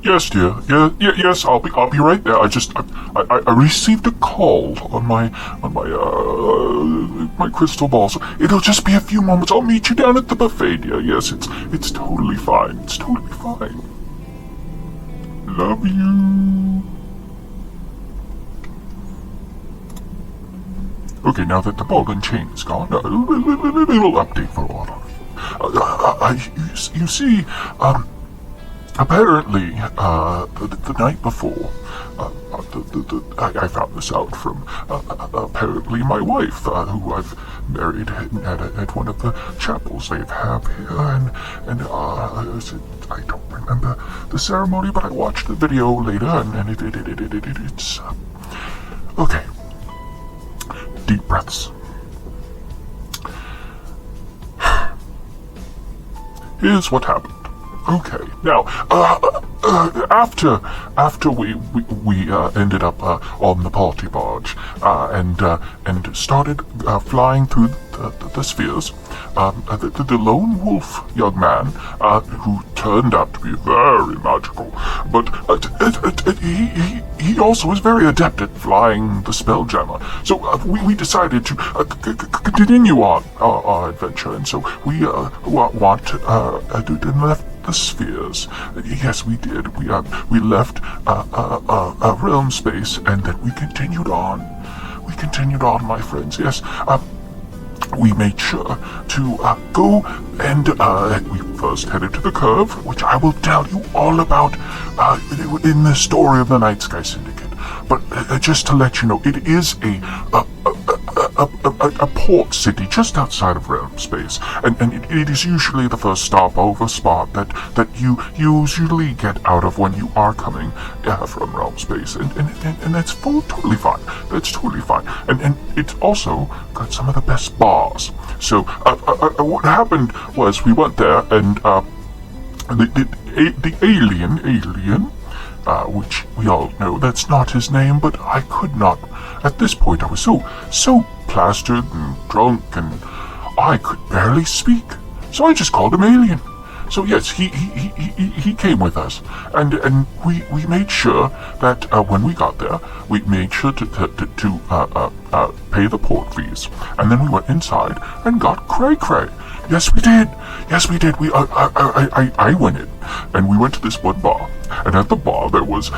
Yes, dear. Yes. I'll be right there. I received a call on my crystal ball. So it'll just be a few moments. I'll meet you down at the buffet, dear. Yes, it's totally fine. It's totally fine. Love you. Okay, now that the ball and chain is gone, a little update for all of you. You see, apparently, the night before, I found this out from apparently my wife, who I've married at one of the chapels they have here, and I don't remember the ceremony, but I watched the video later, and it's okay. Deep breaths. Here's what happened. Okay. Now, after we ended up on the party barge and started flying through the spheres, the lone wolf young man, who turned out to be very magical, but he also is very adept at flying the Spelljammer. So we decided to continue on our adventure, and so we left the spheres. Yes, we did. We left realm space, and then we continued on. My friends. Yes. We made sure to go and we first headed to the curve, which I will tell you all about in the story of the Night Sky Syndicate. But just to let you know, it is a port city just outside of realm space, and it is usually the first stopover spot that you usually get out of when you are coming from realm space, and that's totally fine. That's totally fine, and it's also got some of the best bars. So what happened was we went there, and the alien. Which we all know that's not his name, but I could not. At this point, I was so plastered and drunk, and I could barely speak. So I just called him Alien. So yes, he came with us, and we made sure that when we got there, we made sure to pay the port fees, and then we went inside and got cray. Yes, we did. I went in, and we went to this one bar, and at the bar there was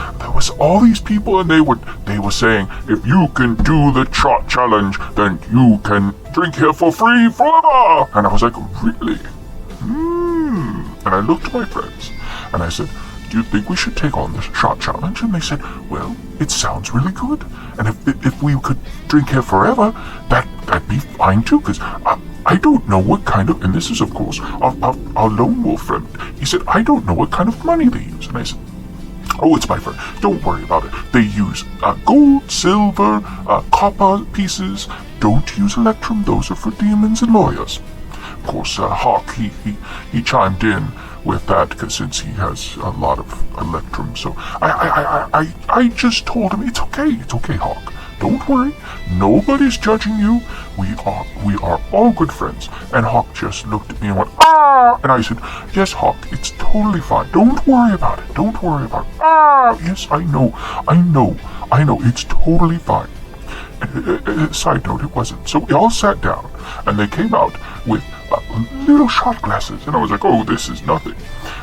all these people, and they were saying, if you can do the shot challenge, then you can drink here for free forever. And I was like, really? And I looked at my friends, and I said, do you think we should take on this shot challenge? And they said, well, it sounds really good, and if we could drink here forever, that'd be fine too, because I don't know what kind of, and this is of course our lone wolf friend, he said, I don't know what kind of money they use. And I said, oh, it's my friend, don't worry about it. They use gold, silver, copper pieces. Don't use electrum, those are for demons and lawyers. Of course, Hawk, he chimed in with that, because since he has a lot of electrum, so I just told him, it's okay, Hawk. Don't worry, nobody's judging you. We are all good friends. And Hawk just looked at me and went, ah! And I said, yes, Hawk, it's totally fine. Don't worry about it. Ah! Yes, I know, it's totally fine. Side note, it wasn't. So we all sat down, and they came out with little shot glasses, and I was like, oh, this is nothing.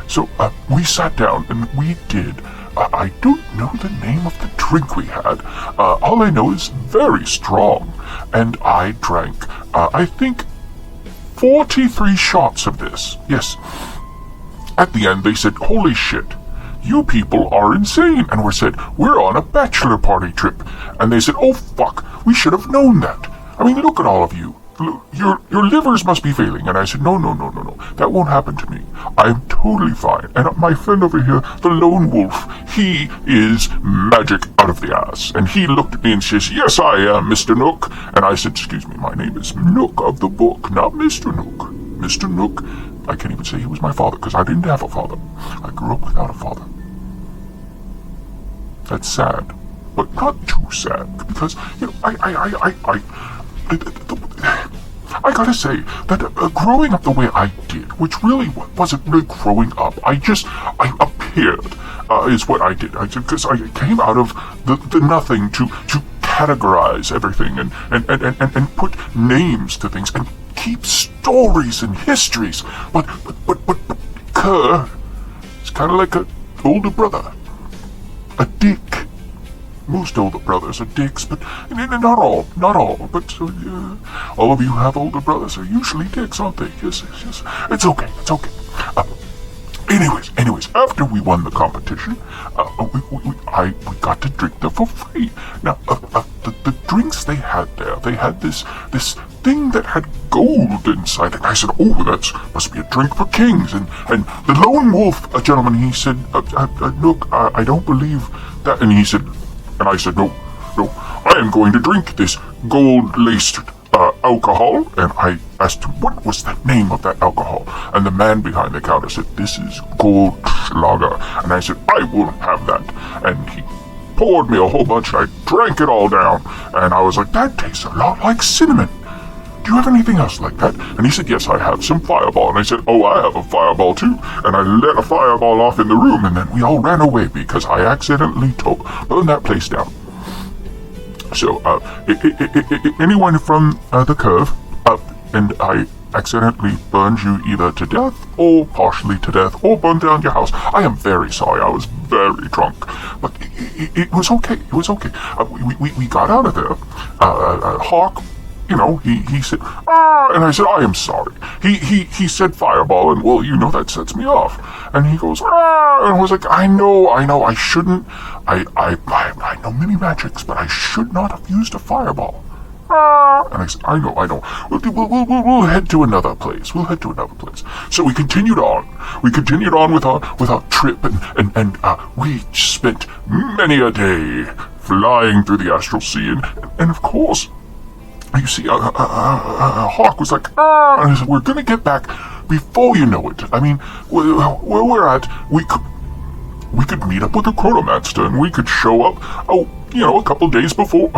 So we sat down, and we did. I don't know the name of the drink we had. All I know is very strong, and I drank, I think, 43 shots of this. Yes. At the end, they said, holy shit, you people are insane. And we said, we're on a bachelor party trip. And they said, oh fuck, we should have known that. I mean, look at all of you. Your livers must be failing. And I said, no, that won't happen to me. I'm totally fine. And my friend over here, the lone wolf, he is magic out of the ass. And he looked at me and says, yes, I am, Mr. Nook. And I said, excuse me, my name is Nook of the book, not Mr. Nook. Mr. Nook, I can't even say he was my father, because I didn't have a father. I grew up without a father. That's sad, but not too sad, because, you know, I gotta say that growing up the way I did, which really wasn't really growing up, I disappeared, is what I did. Because I came out of the nothing to categorize everything and put names to things and keep stories and histories. But Kerr is kind of like an older brother, a dick. Most older brothers are dicks, but not all. But all of you who have older brothers are usually dicks, aren't they? Yes. It's okay. Anyways, after we won the competition, we got to drink there for free. Now, the drinks they had there, they had this thing that had gold inside it. And I said, oh, that must be a drink for kings. And the lone wolf, a gentleman, he said, Nook, I don't believe that. And he said, and I said, no, I am going to drink this gold-laced alcohol. And I asked him, what was the name of that alcohol? And the man behind the counter said, this is Goldschlager. And I said, I will have that. And he poured me a whole bunch, and I drank it all down. And I was like, that tastes a lot like cinnamon. Do you have anything else like that? And he said, yes, I have some Fireball. And I said, oh, I have a Fireball too. And I let a Fireball off in the room, and then we all ran away because I accidentally burned that place down. So, anyone from the curve, and I accidentally burned you either to death or partially to death or burned down your house. I am very sorry. I was very drunk, but it was okay. It was okay. We got out of there. Hawk, he said, and I said, I am sorry. He said Fireball, and well, that sets me off. And he goes, and I was like, I know, I shouldn't. I know many magics, but I should not have used a Fireball. And I said, I know. We'll head to another place. So we continued on. With our trip, and we spent many a day flying through the astral sea, and of course, you see, Hawk was like, and I said, we're gonna get back before you know it. I mean, where we're at, we could meet up with the Chronomancer, and we could show up, a couple days before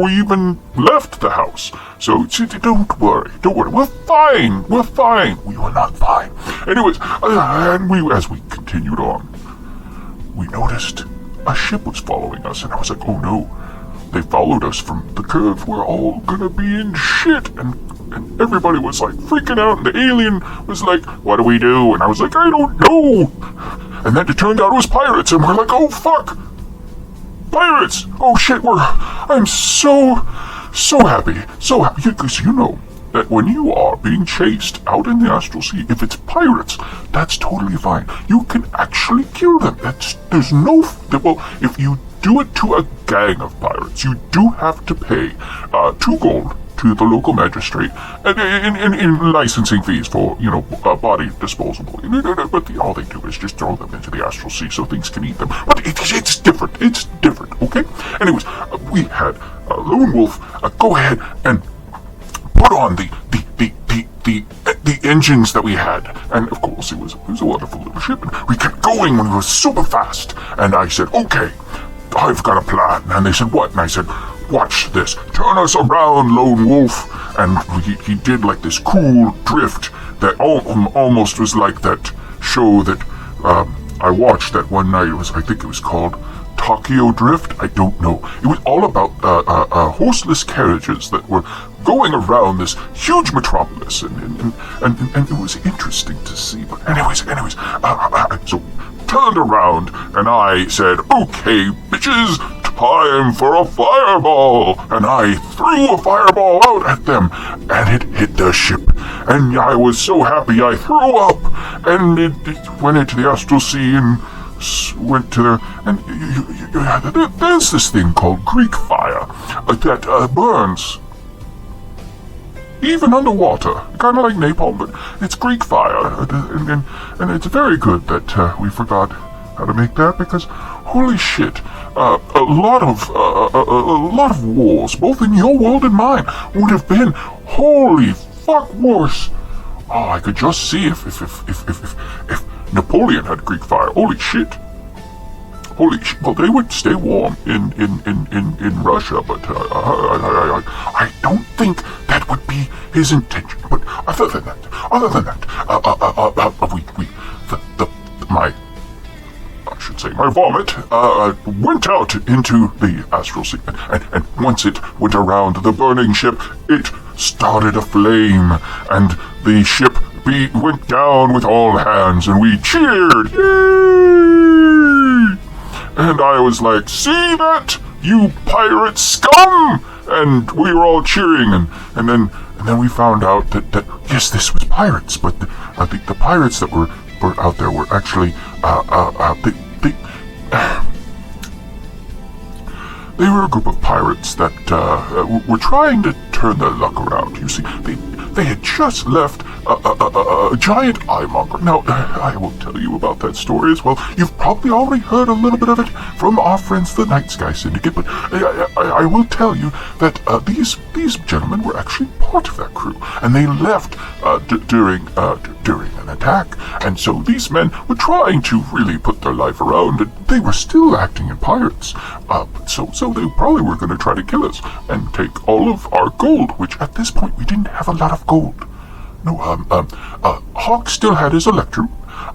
we even left the house. So, don't worry. We're fine. We were not fine. Anyways, and as we continued on, we noticed a ship was following us, and I was like, oh no. They followed us from the curve. We're all gonna be in shit. And everybody was like freaking out. And the alien was like, what do we do? And I was like, I don't know. And then it turned out it was pirates. And we're like, oh fuck. Pirates. Oh shit. I'm so happy. So happy. Because that when you are being chased out in the astral sea, if it's pirates, that's totally fine. You can actually kill them. If you do it to a gang of pirates, you do have to pay 2 gold to the local magistrate in licensing fees for, body disposal. But all they do is just throw them into the astral sea so things can eat them. But it's different. It's different, okay? Anyways, we had Lone Wolf go ahead and put on the engines that we had, and of course it was a wonderful little ship, and we kept going when we were super fast. And I said, okay, I've got a plan. And they said, what? And I said, watch this. Turn us around, Lone Wolf. And he did like this cool drift that almost was like that show that I watched that one night. I think it was called Tokyo Drift. I don't know. It was all about horseless carriages that were going around this huge metropolis, and it was interesting to see. But anyways, so turned around, and I said, okay, bitches, time for a fireball. And I threw a fireball out at them, and it hit the ship. And I was so happy I threw up, and it went into the astral sea and went to there. And there's this thing called Greek fire that burns even underwater, kind of like napalm, but it's Greek fire, and it's very good that we forgot how to make that, because holy shit, a lot of wars, both in your world and mine, would have been holy fuck worse. Oh, I could just see if Napoleon had Greek fire. Holy shit. Well, they would stay warm in Russia, but I don't think that would be his intention. But other than that, my vomit went out into the astral sea, and once it went around the burning ship, it started aflame, and the ship went down with all hands, and we cheered, yay! And I was like, see that, you pirate scum! And we were all cheering, and then we found out that yes, this was pirates, but the pirates that were out there were actually they were a group of pirates that were trying to turn their luck around. You see, they had just left a giant eyemonger. Now, I will tell you about that story as well. You've probably already heard a little bit of it from our friends, the Night Sky Syndicate, but I will tell you that these gentlemen were actually part of that crew, and they left during an attack, and so these men were trying to really put their life around, and they were still acting in pirates. So they probably were going to try to kill us and take all of our gold, which at this point we didn't have a lot of gold. No, Hawk still had his electrum.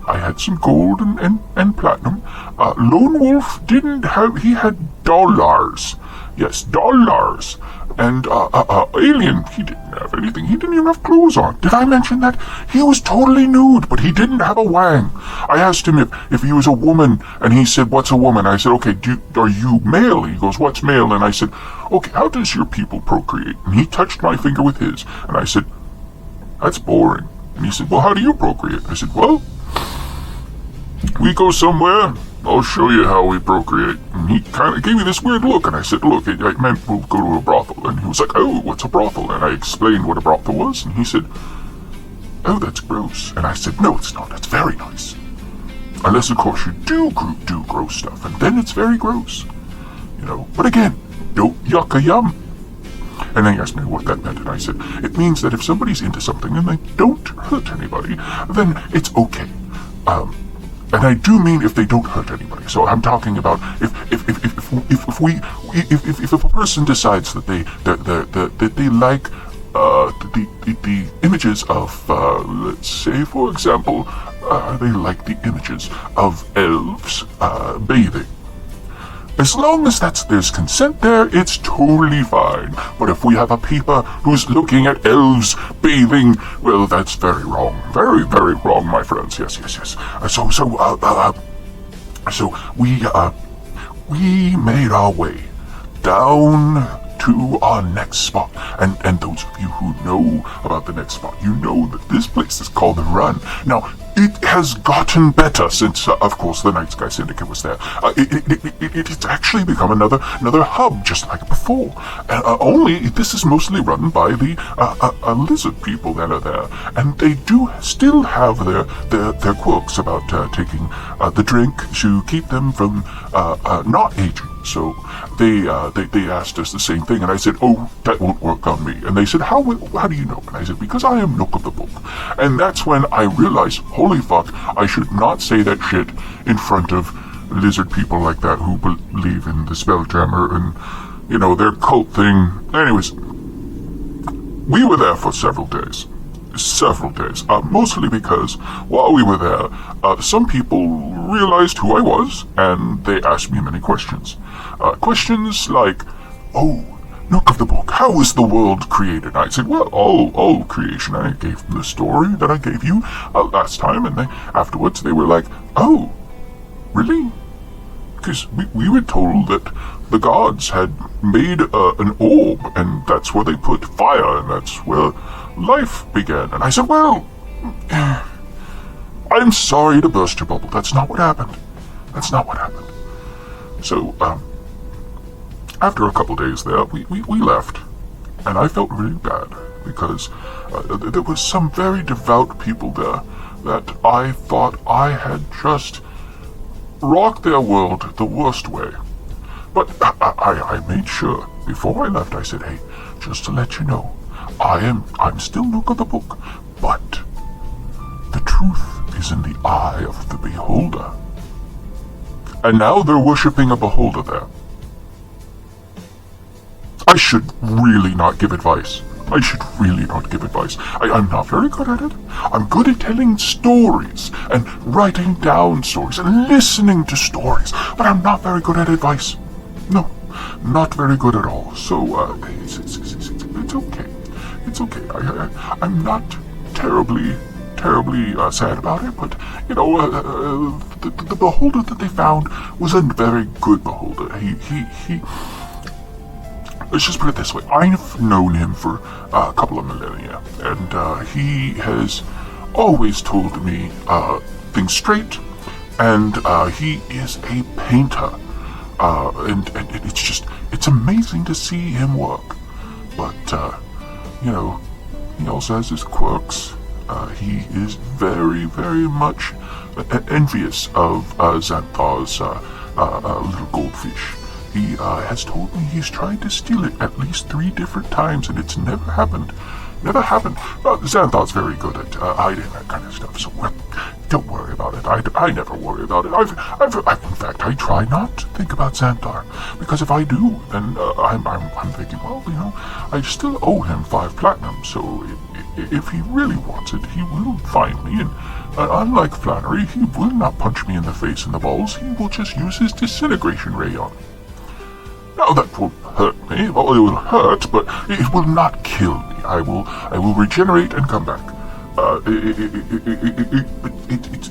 I had some gold and platinum. Lone Wolf didn't have, he had dollars. Yes, dollars. And Alien, he didn't have anything. He didn't even have clothes on. Did I mention that? He was totally nude, but he didn't have a wang. I asked him if he was a woman, and he said, what's a woman? I said, okay, are you male? He goes, what's male? And I said, okay, how does your people procreate? And he touched my finger with his, and I said, that's boring. And he said, well, how do you procreate? I said, well, we go somewhere, I'll show you how we procreate. And he kind of gave me this weird look, and I said, look, I meant we'll go to a brothel. And he was like, oh, what's a brothel? And I explained what a brothel was, and he said, oh, that's gross. And I said, no, it's not, it's very nice. Unless, of course, you do gross stuff, and then it's very gross. You know, but again, don't yuck a yum. And then he asked me what that meant, and I said, it means that if somebody's into something and they don't hurt anybody, then it's okay. And I do mean if they don't hurt anybody. So I'm talking about if a person decides that they like the images of let's say, for example, they like the images of elves bathing. As long as there's consent there, it's totally fine. But if we have a peeper who's looking at elves bathing, well, that's very wrong. Very, very wrong, my friends. Yes. So we made our way down to our next spot. And those of you who know about the next spot, you know that this place is called the Run. Now, it has gotten better since, of course, the Night Sky Syndicate was there. It's actually become another hub, just like before. Only this is mostly run by the lizard people that are there, and they do still have their quirks about taking the drink to keep them from not aging. So they asked us the same thing, and I said, oh, that won't work on me. And they said, how do you know? And I said, because I am Nook of the Book. And that's when I realized, holy fuck, I should not say that shit in front of lizard people like that who believe in the Spelljammer and, you know, their cult thing. Anyways, we were there for several days, mostly because while we were there, some people realized who I was, and they asked me many questions. Questions like, oh, Nook of the Book, how was the world created? I said, well, all creation. I gave them the story that I gave you last time, and afterwards they were like, oh, really? Because we were told that the gods had made an orb, and that's where they put fire, and that's where life began. And I said, well, I'm sorry to burst your bubble. That's not what happened. So, after a couple days there, we left, and I felt really bad, because there was some very devout people there that I thought I had just rocked their world the worst way. But I made sure, before I left, I said, hey, just to let you know, I'm still Nook of the Book, but the truth is in the eye of the beholder. And now they're worshipping a beholder there. I should really not give advice. I should really not give advice. I'm not very good at it. I'm good at telling stories and writing down stories and listening to stories, but I'm not very good at advice. No, not very good at all. So it's okay. It's okay. I'm not terribly sad about it, but the beholder that they found was a very good beholder. He let's just put it this way. I've known him for a couple of millennia, and he has always told me things straight, and he is a painter, and it's amazing to see him work. But he also has his quirks. He is very, very much envious of Xanthar's little goldfish. He has told me he's tried to steal it at least 3 different times, and it's never happened. Never happened. Xanthar's very good at hiding that kind of stuff, so don't worry about it. I never worry about it. In fact, I try not to think about Xanthar, because if I do, then I'm thinking, well, I still owe him 5 platinum, so if he really wants it, he will find me, and unlike Flannery, he will not punch me in the face and the balls. He will just use his disintegration ray on me. Now that won't hurt me. Well, it will hurt, but it will not kill me. I will regenerate and come back.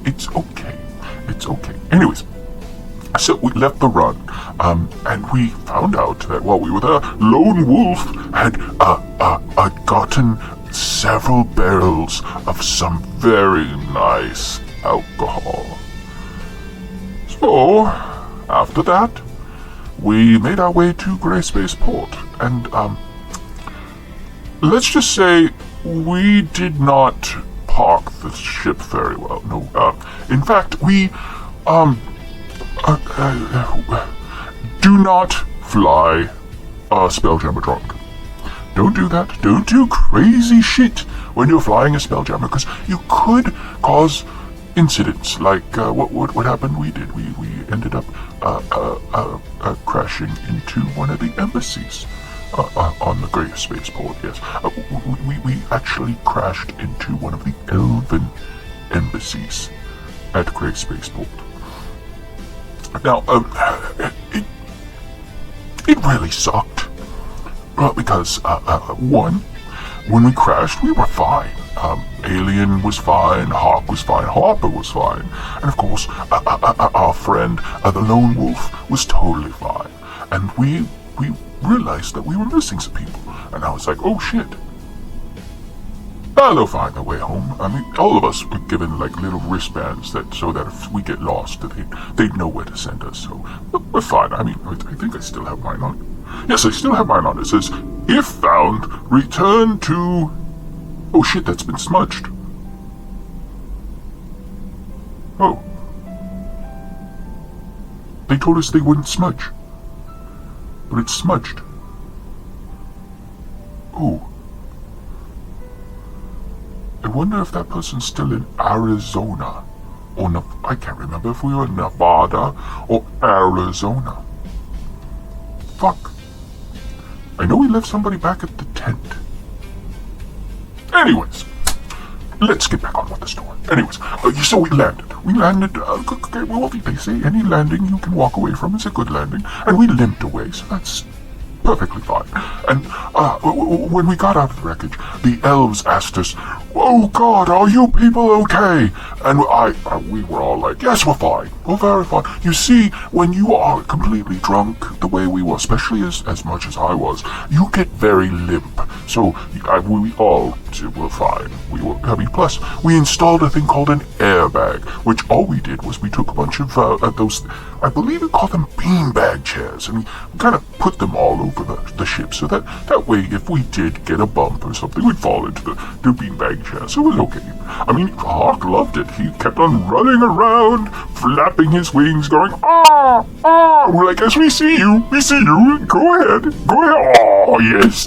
It's okay. It's okay. Anyways, so we left the run, and we found out that while we were there, Lone Wolf had gotten several barrels of some very nice alcohol. So, after that, we made our way to Gray Spaceport, and let's just say we did not park the ship very well. No, in fact, we do not fly a Spelljammer drunk. Don't do that. Don't do crazy shit when you're flying a Spelljammer, because you could cause incidents like what happened. We ended up crashing into one of the embassies on the Great Spaceport. Yes, we actually crashed into one of the Elven embassies at Great Spaceport. Now, it really sucked. Because one, when we crashed, we were fine. Alien was fine, Hawk was fine, Harper was fine, and of course, our friend, the Lone Wolf, was totally fine. And we realized that we were missing some people, and I was like, oh shit. They'll find their way home. I mean, all of us were given like little wristbands so that if we get lost, they'd know where to send us. So we're fine. I mean, I think I still have mine on. Yes, I still have mine on. It says, if found, return to... Oh shit, that's been smudged. Oh. They told us they wouldn't smudge. But it's smudged. Oh. I wonder if that person's still in Arizona. Or I can't remember if we were in Nevada or Arizona. Fuck. I know we left somebody back at the tent. Anyways, let's get back on with the story. Anyways, so we landed. Okay, well, they say any landing you can walk away from is a good landing. And we limped away, so that's perfectly fine. And when we got out of the wreckage, the elves asked us, "Oh God, are you people okay?" And we were all like, "Yes, we're fine. We're very fine." You see, when you are completely drunk, the way we were, especially as much as I was, you get very limp. So we all were fine. Plus, we installed a thing called an airbag, which all we did was we took a bunch of those, I believe we call them beanbag chairs, and we kind of put them all over the ship, so that way, if we did get a bump or something, we'd fall into the beanbag chair, so it was okay. I mean, Hawk loved it. He kept on running around, flapping his wings, going, "Ah, ah!" We're like, "Yes, we see you, go ahead, oh, yes.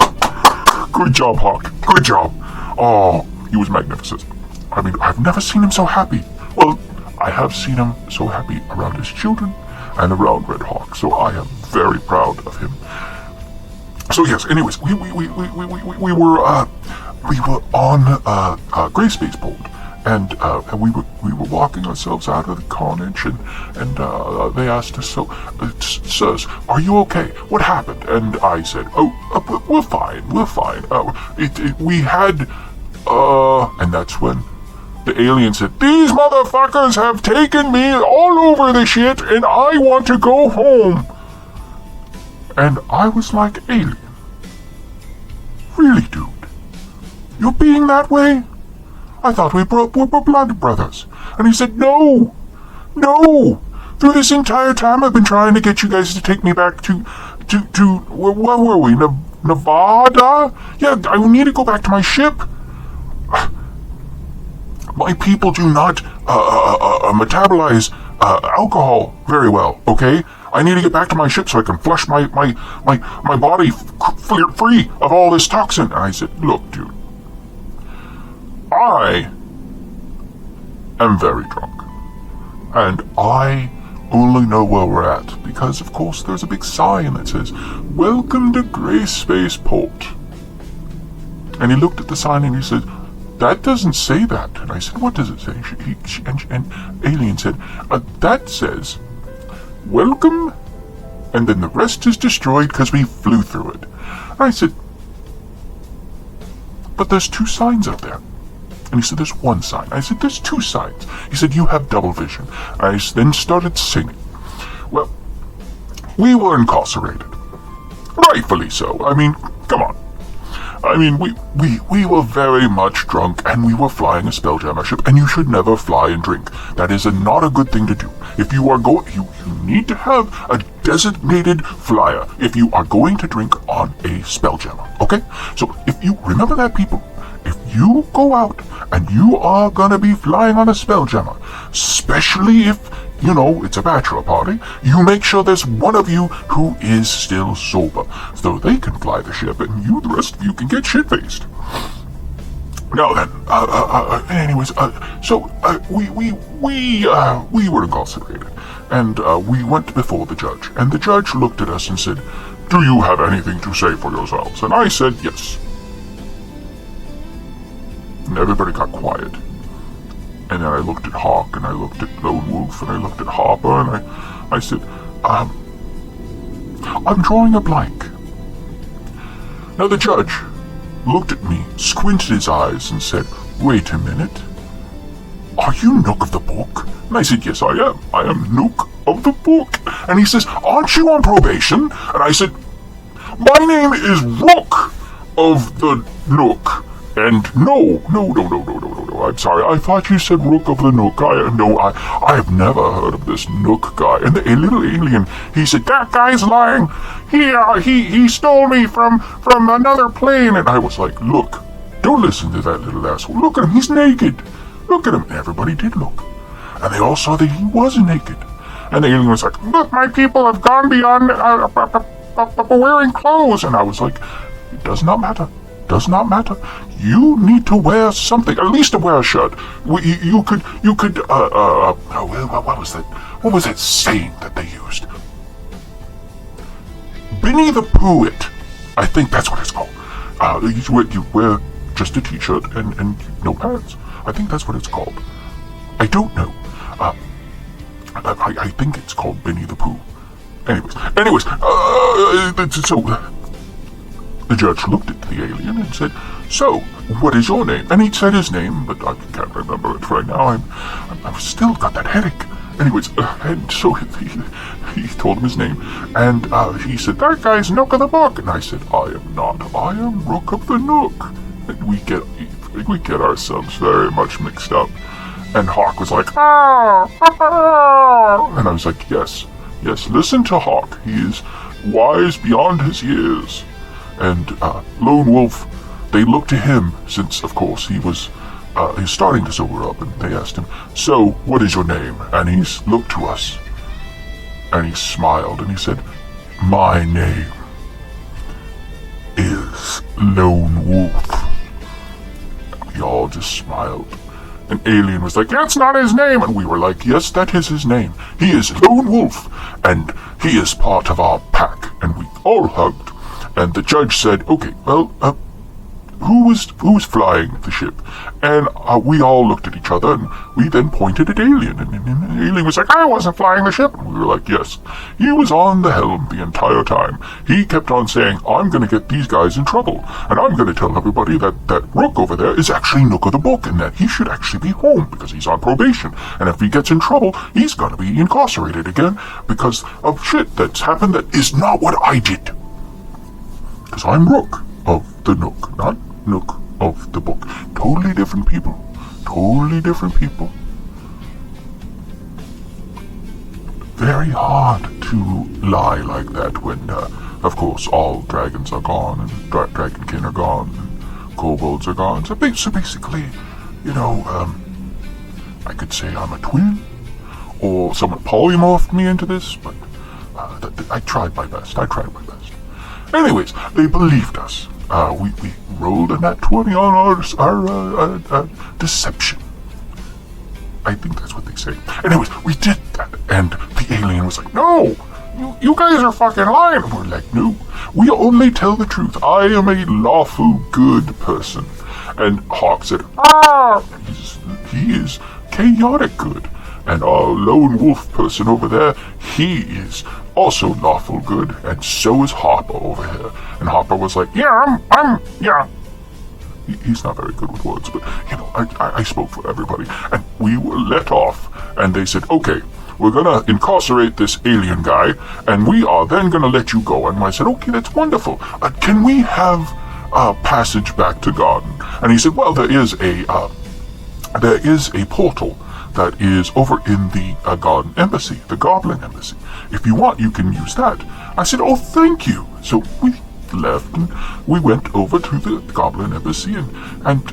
Good job, Hawk, good job." Oh, he was magnificent. I mean, I've never seen him so happy. Well, I have seen him so happy around his children and around Red Hawk, so I am very proud of him. So yes, anyways, we were on Gray Spaceport, and we were walking ourselves out of the carnage, and they asked us, so, sirs, are you okay? What happened? And I said, we're fine. We had, and that's when the alien said, these motherfuckers have taken me all over the shit, and I want to go home. And I was like, alien, really, dude? You're being that way? I thought we were blood brothers. And he said, no. Through this entire time, I've been trying to get you guys to take me back to where were we? Nevada? Yeah, I need to go back to my ship. My people do not metabolize alcohol very well, okay? I need to get back to my ship so I can flush my body free of all this toxin. And I said, look, dude, I am very drunk. And I only know where we're at because, of course, there's a big sign that says, welcome to Gray Spaceport. And he looked at the sign and he said, that doesn't say that. And I said, what does it say? And alien said, that says, welcome, and then the rest is destroyed because we flew through it. And I said, but there's two signs up there. And he said, there's one sign. I said, there's two signs. He said, you have double vision. I then started singing. Well, we were incarcerated. Rightfully so. I mean, come on. I mean, we were very much drunk, and we were flying a Spelljammer ship, and you should never fly and drink. That is not a good thing to do. If you are you need to have a designated flyer if you are going to drink on a Spelljammer, okay? So, if you, remember that, people, if you go out and you are gonna be flying on a Spelljammer, especially if, you know, it's a bachelor party, you make sure there's one of you who is still sober, so they can fly the ship and the rest of you can get shit-faced. Now then, we were incarcerated, and we went before the judge, and the judge looked at us and said, do you have anything to say for yourselves? And I said, yes. And everybody got quiet. And then I looked at Hawk, and I looked at Lone Wolf, and I looked at Harper, and I said, I'm drawing a blank. Now the judge looked at me, squinted his eyes, and said, wait a minute. Are you Nook of the book? And I said, yes, I am. I am Nook of the book. And he says, aren't you on probation? And I said, my name is Rook of the Nook. And no, I'm sorry. I thought you said Rook of the Nook. I have never heard of this Nook guy. And the little alien, he said, that guy's lying. He stole me from another plane. And I was like, look, don't listen to that little asshole. Look at him, he's naked. Look at him. And everybody did look. And they all saw that he was naked. And the alien was like, look, my people have gone beyond wearing clothes. And I was like, it does not matter. Does not matter. You need to wear something, at least to wear a shirt. You could. What was that? What was that saying that they used? Winnie the Pooh it. I think that's what it's called. You wear just a t-shirt and no pants. I think that's what it's called. I don't know. I think it's called Winnie the Pooh. Anyways, so the judge looked at the alien and said, so, what is your name? And he said his name, but I can't remember it right now. I've still got that headache. Anyways, and so he told him his name, and he said, that guy's Nook of the book. And I said, I am not. I am Rook of the Nook. And we get ourselves very much mixed up. And Hawk was like, ah. And I was like, yes, listen to Hawk. He is wise beyond his years. And Lone Wolf, they looked to him since, of course, he's starting to sober up, and they asked him, so, what is your name? And he looked to us, and he smiled, and he said, my name is Lone Wolf. And we all just smiled. And Alien was like, that's not his name. And we were like, yes, that is his name. He is Lone Wolf, and he is part of our pack. And we all hugged. And the judge said, okay, well, who was flying the ship? And we all looked at each other, and we then pointed at Alien, and the Alien was like, I wasn't flying the ship. And we were like, yes, he was on the helm the entire time. He kept on saying, I'm going to get these guys in trouble, and I'm going to tell everybody that Rook over there is actually Nook of the book, and that he should actually be home because he's on probation, and if he gets in trouble, he's going to be incarcerated again because of shit that's happened that is not what I did. Because I'm Rook of the Nook, not Nook of the book. Totally different people. Totally different people. Very hard to lie like that when, of course, all dragons are gone, and dragonkin are gone, and kobolds are gone. So basically, I could say I'm a twin, or someone polymorphed me into this, but I tried my best. Anyways, they believed us. We rolled a nat 20 on our deception. I think that's what they say. Anyways, we did that, and the alien was like, no, you guys are fucking lying. And we're like, no, we only tell the truth. I am a lawful good person. And Hawk said, he is chaotic good. And our lone wolf person over there, he is also lawful good, and so is Hopper over here. And Hopper was like, yeah, yeah. He's not very good with words, but, I spoke for everybody. And we were let off, and they said, okay, we're gonna incarcerate this alien guy, and we are then gonna let you go. And I said, okay, that's wonderful. Can we have passage back to Garden? And he said, well, there is a portal that is over in the Garden Embassy, the Goblin Embassy. If you want, you can use that. I said, oh, thank you. So we left, and we went over to the Goblin Embassy, and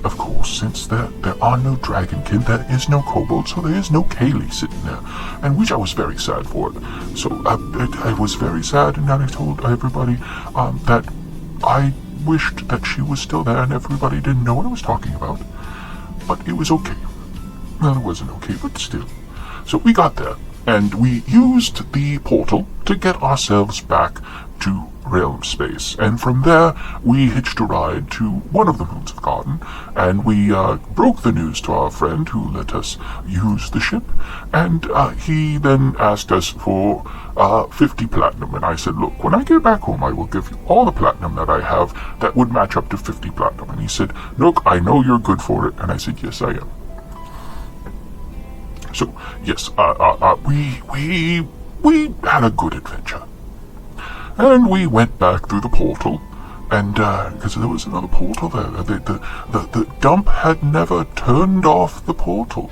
of course, since there are no dragonkin, there is no kobold, so there is no Kaylee sitting there, and which I was very sad for it. So I was very sad, and then I told everybody that I wished that she was still there, and everybody didn't know what I was talking about, but it was okay. Well, it wasn't okay, but still. So we got there, and we used the portal to get ourselves back to realm space, and from there we hitched a ride to one of the moons of Garden, and we broke the news to our friend who let us use the ship, and he then asked us for 50 platinum, and I said, look, when I get back home I will give you all the platinum that I have that would match up to 50 platinum. And he said, Nook, I know you're good for it. And I said, yes, I am. So, yes, we had a good adventure. And we went back through the portal, and, because there was another portal there, the dump had never turned off the portal.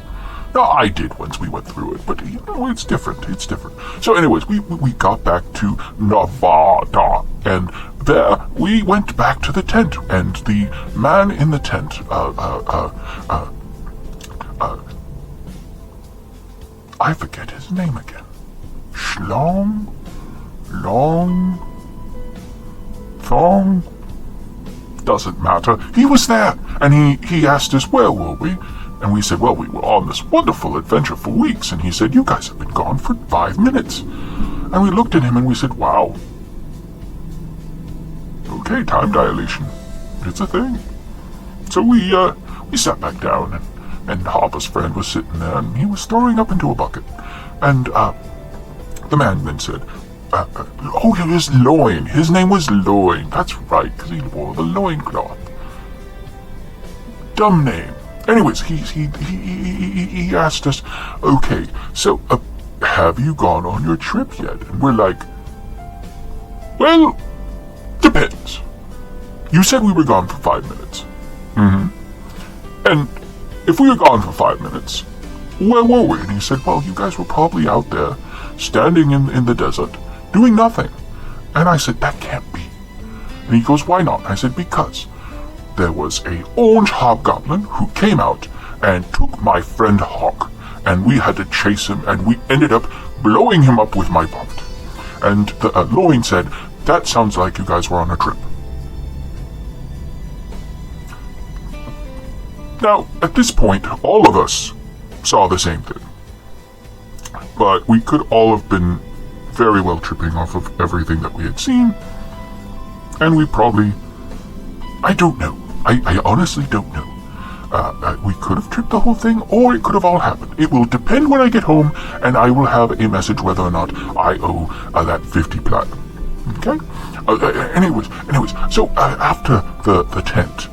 No, I did once we went through it, but, it's different, So anyways, we got back to Nevada, and there we went back to the tent, and the man in the tent, I forget his name again. Thong? Doesn't matter. He was there, and he asked us, where were we? And we said, well, we were on this wonderful adventure for weeks. And he said, you guys have been gone for 5 minutes. And we looked at him and we said, wow. Okay, time dilation. It's a thing. So we sat back down, and Hopper's friend was sitting there, and he was throwing up into a bucket. And the man then said, it was Loin. His name was Loin. That's right, because he wore the loincloth. Dumb name. Anyways, he asked us, okay, so have you gone on your trip yet? And we're like, well, depends. You said we were gone for 5 minutes. Mm-hmm. And if we were gone for 5 minutes, where were we? And he said, well, you guys were probably out there, standing in the desert, doing nothing. And I said, that can't be. And he goes, why not? And I said, because there was a orange hobgoblin who came out and took my friend Hawk, and we had to chase him, and we ended up blowing him up with my boat. And Loin said, that sounds like you guys were on a trip. Now, at this point, all of us saw the same thing. But we could all have been very well tripping off of everything that we had seen. And we probably... I don't know. I honestly don't know. We could have tripped the whole thing, or it could have all happened. It will depend when I get home, and I will have a message whether or not I owe that 50 platinum. Okay? Anyways, so after the tent,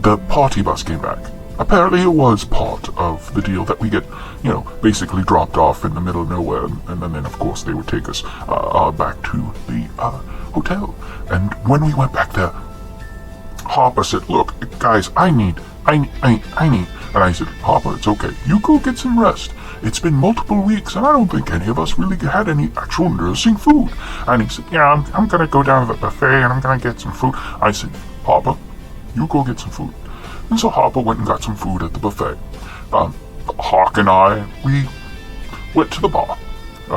the party bus came back. Apparently it was part of the deal that we get, basically dropped off in the middle of nowhere, and then of course they would take us back to the hotel. And when we went back there, Harper said, "Look, guys, I need," and I said, "Harper, it's okay. You go get some rest. It's been multiple weeks, and I don't think any of us really had any actual nourishing food." And he said, "Yeah, I'm gonna go down to the buffet, and I'm gonna get some food." I said, "Harper, you go get some food." And so Harper went and got some food at the buffet. Hawk and I, we went to the bar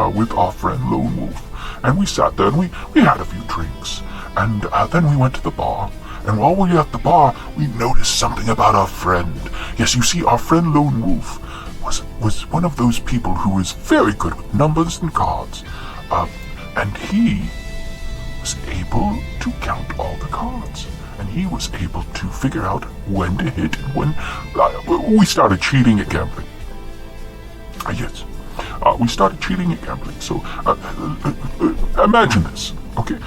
with our friend Lone Wolf, and we sat there and we had a few drinks, and then we went to the bar. And while we were at the bar, we noticed something about our friend. Yes, you see, our friend Lone Wolf was one of those people who is very good with numbers and cards, and he was able to count all the cards. And he was able to figure out when to hit and when... we started cheating at gambling. Yes. We started cheating at gambling. So, imagine this, okay?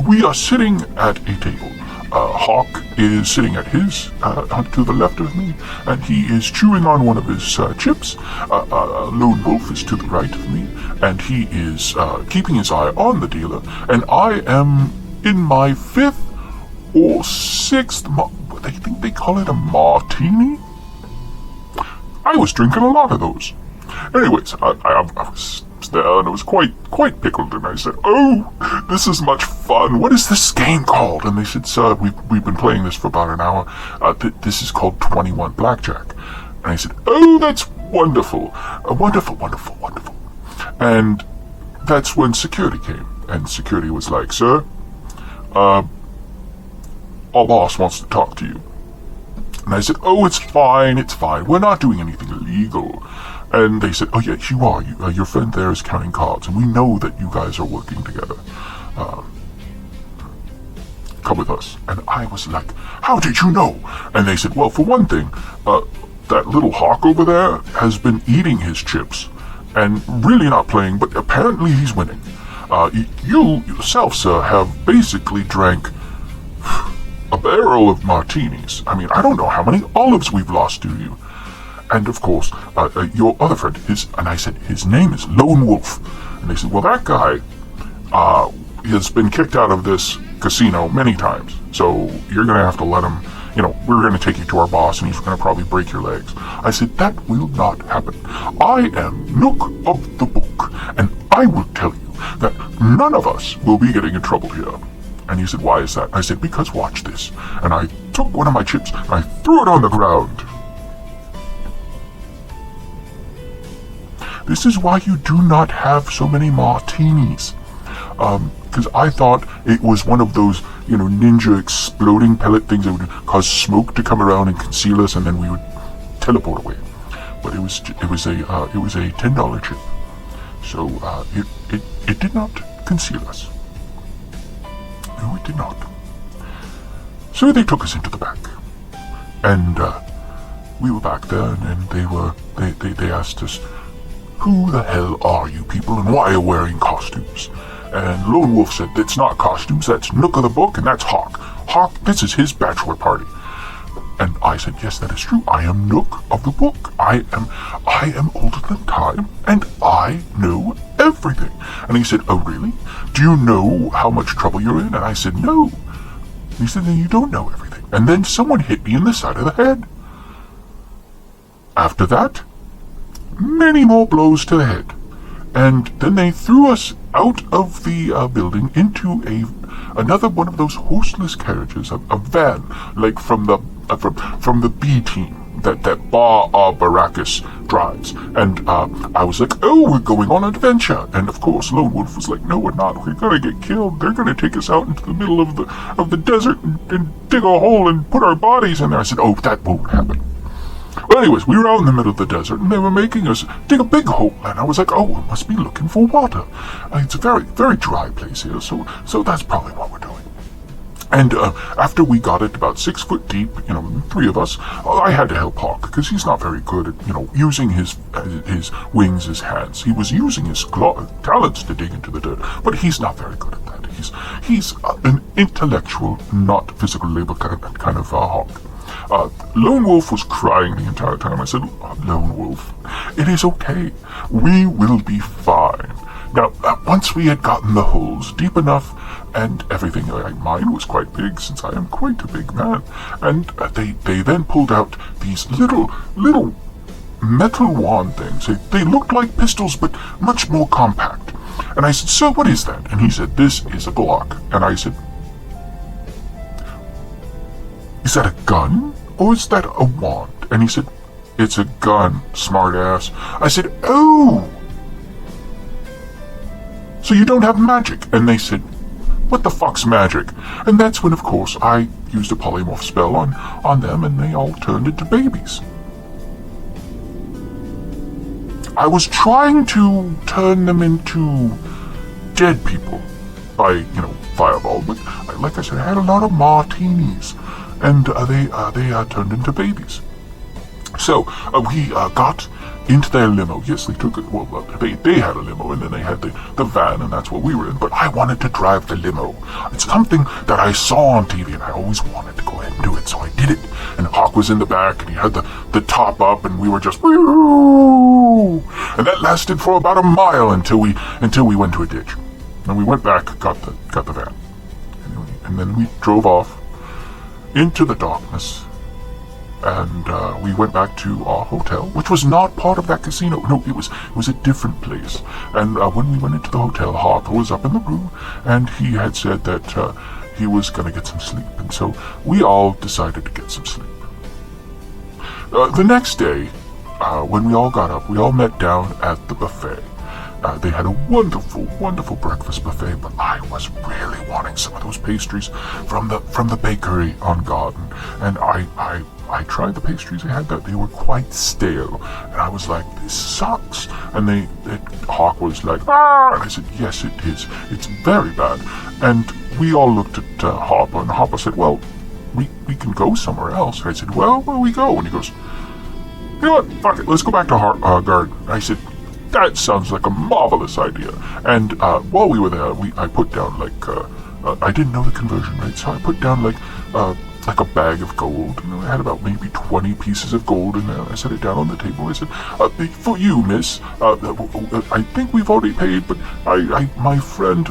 We are sitting at a table. Hawk is sitting at his, to the left of me, and he is chewing on one of his chips. Lone Wolf is to the right of me, and he is keeping his eye on the dealer. And I am in my 5th or 6th, I think they call it a martini? I was drinking a lot of those. Anyways, I was there, and I was quite pickled, and I said, "Oh, this is much fun. What is this game called?" And they said, "Sir, we've been playing this for about an hour. This is called 21 Blackjack." And I said, "Oh, that's wonderful. Wonderful. And that's when security came, and security was like, "Sir, our boss wants to talk to you." And I said, "Oh, it's fine. We're not doing anything illegal." And they said, "Oh, yes, you are. Your friend there is counting cards, and we know that you guys are working together. Come with us." And I was like, "How did you know?" And they said, "Well, for one thing, that little Hawk over there has been eating his chips and really not playing, but apparently he's winning. You yourself, sir, have basically drank a barrel of martinis. I mean, I don't know how many olives we've lost to you. And of course, your other friend, and I said, his name is Lone Wolf." And they said, "Well, that guy has been kicked out of this casino many times, so you're going to have to let him, we're going to take you to our boss, and he's going to probably break your legs." I said, "That will not happen. I am Nook of the Book, and I will tell you that none of us will be getting in trouble here." And he said, "Why is that?" I said, "Because watch this." And I took one of my chips, and I threw it on the ground. This is why you do not have so many martinis. Because I thought it was one of those, ninja exploding pellet things that would cause smoke to come around and conceal us, and then we would teleport away. But it was a $10 chip, so it did not conceal us. No, it did not. So they took us into the back, and we were back there, and they asked us, "Who the hell are you people, and why are you wearing costumes?" And Lone Wolf said, "It's not costumes, that's Nook of the Book, and that's Hawk. Hawk, this is his bachelor party." And I said, "Yes, that is true. I am Nook of the Book. I am older than time, and I know everything." And he said, "Oh, really? Do you know how much trouble you're in?" And I said, "No." And he said, "Then you don't know everything." And then someone hit me in the side of the head. After that, many more blows to the head. And then they threw us out of the building into another one of those horseless carriages, a van, like from the B team that Bar Baracus drives. And I was like, "Oh, we're going on an adventure." And of course, Lone Wolf was like, "No, we're not. We're gonna get killed. They're gonna take us out into the middle of the desert and dig a hole and put our bodies in there." I said, "Oh, that won't happen. Well, anyways, we were out in the middle of the desert, and they were making us dig a big hole, and I was like, oh, we must be looking for water. It's a very, very dry place here, so that's probably what we're doing. And after we got it about 6 foot deep, three of us, I had to help Hawk because he's not very good at, using his wings as hands. He was using his talents to dig into the dirt, but he's not very good at that. He's an intellectual, not physical labor kind of Hawk. Lone Wolf was crying the entire time. I said, Lone Wolf, it is okay. We will be fine. Now, once we had gotten the holes deep enough and everything, mine was quite big since I am quite a big man, and they then pulled out these little metal wand things. They looked like pistols, but much more compact. And I said, sir, what is that? And he said, this is a Glock. And I said, is that a gun or is that a wand? And he said, it's a gun, smart ass. I said, oh, so you don't have magic? And they said, what the fuck's magic? And that's when, of course, I used a polymorph spell on them, and they all turned into babies. I was trying to turn them into dead people by, fireball, but like I said, I had a lot of martinis, and they turned into babies. So we got into their limo. Yes, they took it. Well, they had a limo, and then they had the van, and that's what we were in. But I wanted to drive the limo. It's something that I saw on TV, and I always wanted to go ahead and do it, so I did it. And Hawk was in the back, and he had the top up, and we were just, woo! And that lasted for about a mile until we went to a ditch. And we went back, got the van, and then we drove off into the darkness. And we went back to our hotel, which was not part of that casino. No, it was a different place. And when we went into the hotel, Hawk was up in the room, and he had said that he was going to get some sleep. And so we all decided to get some sleep. The next day, when we all got up, we all met down at the buffet. They had a wonderful, wonderful breakfast buffet, but I was really wanting some of those pastries from the bakery on Garden. And I tried the pastries they had, that they were quite stale, and I was like, this sucks. And Hawk was like, ah, and I said, yes, it is. It's very bad. And we all looked at Hopper, and Hopper said, well, we can go somewhere else. And I said, well, where do we go? And he goes, you know what, fuck it, let's go back to Garden. I said, that sounds like a marvelous idea. And while we were there, I put down I didn't know the conversion rate, so I put down like a bag of gold. I had about maybe 20 pieces of gold in there. I set it down on the table. I said, for you, miss, I think we've already paid, but my friend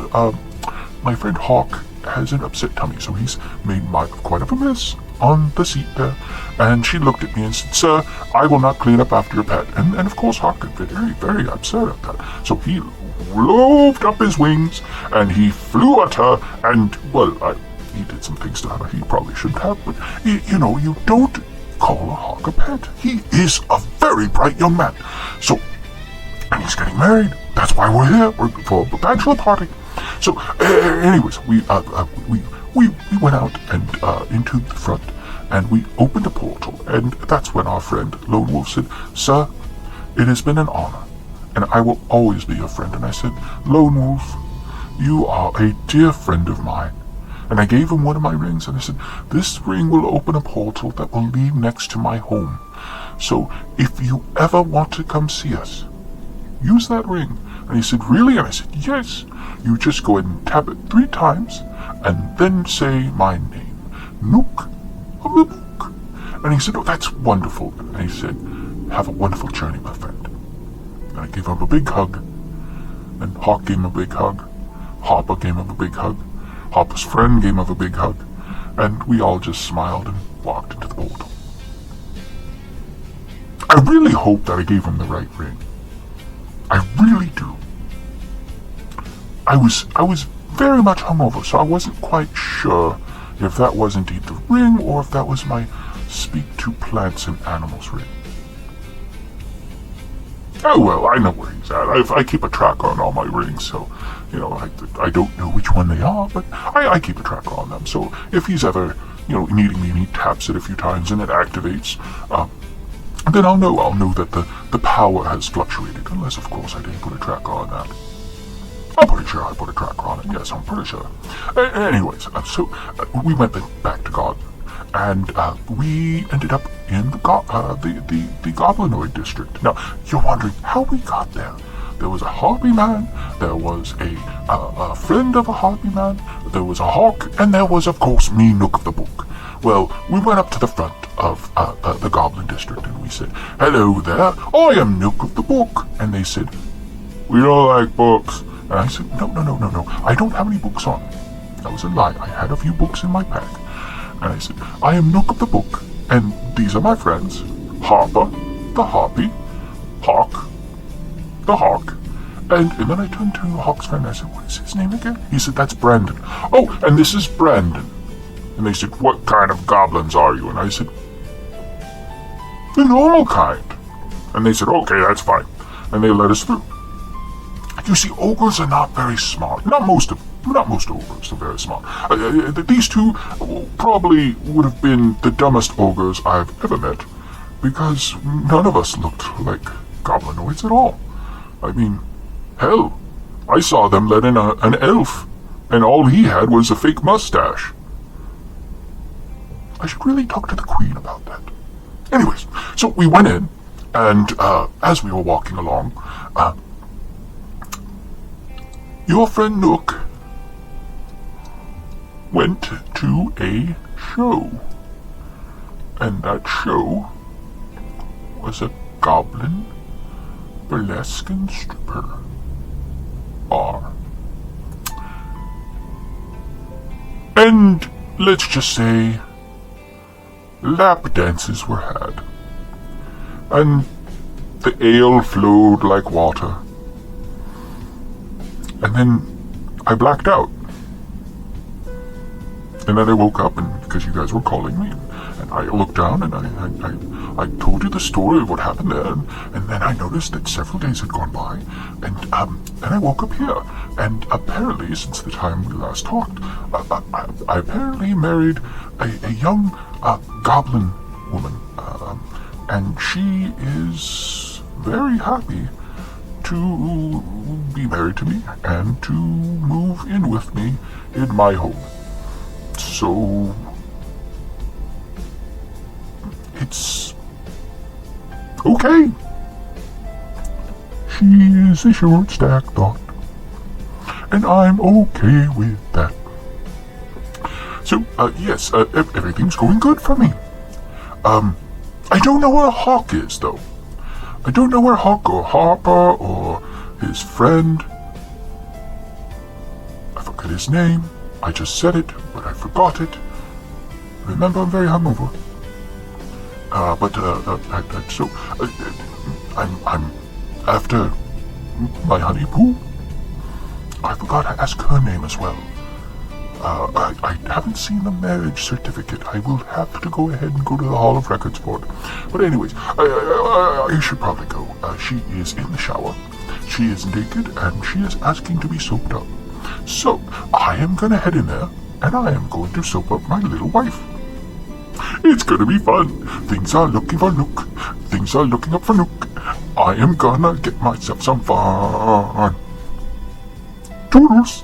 Hawk has an upset tummy, so he's made quite of a mess on the seat there. And she looked at me and said, sir, I will not clean up after your pet. And of course Hawk got very, very upset at that. So he loafed up his wings, and he flew at her, and, well, he did some things to her he probably shouldn't have, but, you don't call a Hawk a pet. He is a very bright young man. So, and he's getting married. That's why we're here. We're for a bachelor party. So, anyways, we went out and into the front, and we opened a portal, and that's when our friend Lone Wolf said, sir, it has been an honor, and I will always be your friend. And I said, Lone Wolf, you are a dear friend of mine. And I gave him one of my rings, and I said, this ring will open a portal that will lead next to my home. So if you ever want to come see us, use that ring. And he said, really? And I said, yes. You just go ahead and tap it 3 times, and then say my name, Nook of the Nook. And he said, oh, that's wonderful. And he said, have a wonderful journey, my friend. And I gave him a big hug, and Hawk gave him a big hug. Hopper gave him a big hug. Hopper's friend gave him a big hug, and we all just smiled and walked into the portal. I really hope that I gave him the right ring. I really do. I was very much hungover, so I wasn't quite sure if that was indeed the ring or if that was my speak to plants and animals ring. Oh well, I know where he's at. I keep a track on all my rings, so, I don't know which one they are, but I keep a track on them. So if he's ever, needing me, and he taps it a few times and it activates, then I'll know that the power has fluctuated, unless of course I didn't put a tracker on that. I'm pretty sure I put a tracker on it, yes, I'm pretty sure. Anyways, so we went back to Garden, and we ended up in the Goblinoid district. Now, you're wondering how we got there. There was a Harpy Man, there was a friend of a Harpy Man, there was a Hawk, and there was, of course, me, Nook of the Book. Well, we went up to the front of the Goblin District, and we said, "Hello there, I am Nook of the Book." And they said, "We don't like books." And I said, No, I don't have any books on me. That was a lie. I had a few books in my pack. And I said, "I am Nook of the Book, and these are my friends, Harper, the Harpy, Hawk, the Hawk." And then I turned to Hawk's friend and I said, "What is his name again?" He said, "That's Brandon." "Oh, and this is Brandon." And they said, "What kind of goblins are you?" And I said, "The normal kind." And they said, "Okay, that's fine." And they let us through. You see, ogres are not very smart. Not most ogres are very smart. These two probably would have been the dumbest ogres I've ever met, because none of us looked like goblinoids at all. I mean, hell, I saw them let in an elf, and all he had was a fake mustache. I should really talk to the queen about that. Anyways, so we went in, and as we were walking along, your friend Nook went to a show, and that show was a goblin burlesque and stripper bar. And let's just say lap dances were had, and the ale flowed like water. And then I blacked out. And then I woke up, and because you guys were calling me, and I looked down, and I told you the story of what happened there, and then I noticed that several days had gone by, and then I woke up here, and apparently, since the time we last talked, I apparently married a young goblin woman, and she is very happy to be married to me and to move in with me in my home. So it's okay. She is a short stack thought, and I'm okay with that. So yes, everything's going good for me. I don't know where Hawk is though. I don't know where Hawk or Harper or his friend, I forget his name. I just said it, but I forgot it. Remember, I'm very hungover. I'm after my honey Pooh. I forgot to ask her name as well. I haven't seen the marriage certificate. I will have to go ahead and go to the Hall of Records for it. But anyways, I should probably go. She is in the shower. She is naked, and she is asking to be soaped up. So, I am going to head in there, and I am going to soap up my little wife. It's going to be fun. Things are looking for Nook. Things are looking up for Nook. I am gonna get myself some fun. Toodles.